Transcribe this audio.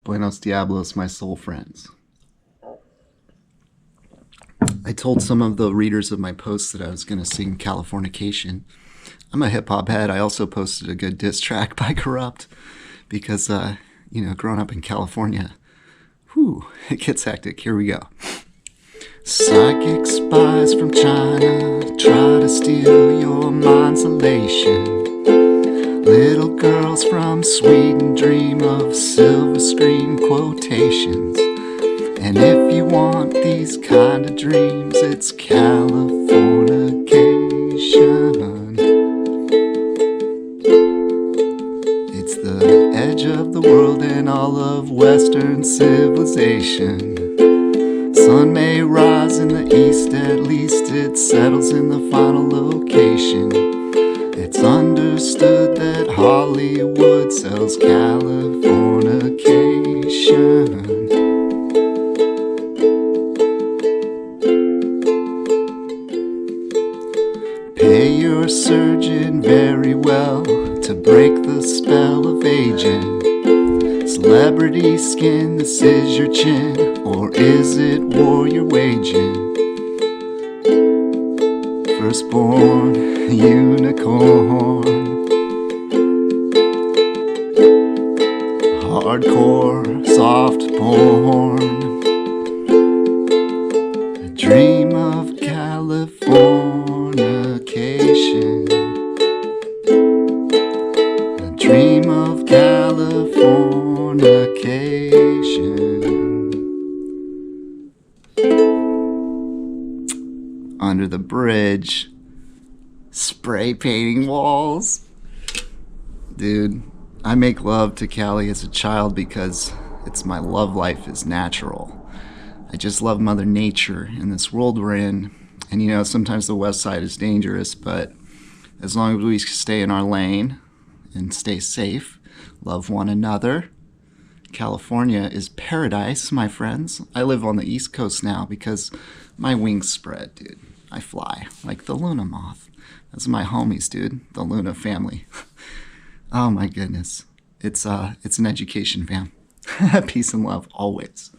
Buenos Diablos, my soul friends. I told some of the readers of my posts that I was going to sing Californication. I'm a hip hop head. I also posted a good diss track by Corrupt because, growing up in California, it gets hectic. Here we go. Psychic spies from China try to steal your mind's elation. Little girls from Sweden dream of silver screen quotations. And if you want these kind of dreams, it's Californication. It's the edge of the world and all of Western civilization. Sun may rise in the east, at least it settles in the final location. It's understood that Hollywood sells Californication. Pay your surgeon very well to break the spell of aging. Celebrity skin, this is your chin, or is it war you're waging? Firstborn unicorn, hardcore soft porn, a dream of Californication, a dream of Californication. Under the bridge, spray painting walls. Dude, I make love to Cali as a child because it's my love life is natural. I just love Mother Nature in this world we're in. And sometimes the west side is dangerous, but as long as we stay in our lane and stay safe, love one another, California is paradise, my friends. I live on the East Coast now because my wings spread, dude. I fly like the Luna moth. That's my homies, dude. The Luna family. Oh my goodness. It's an education, fam. Peace and love always.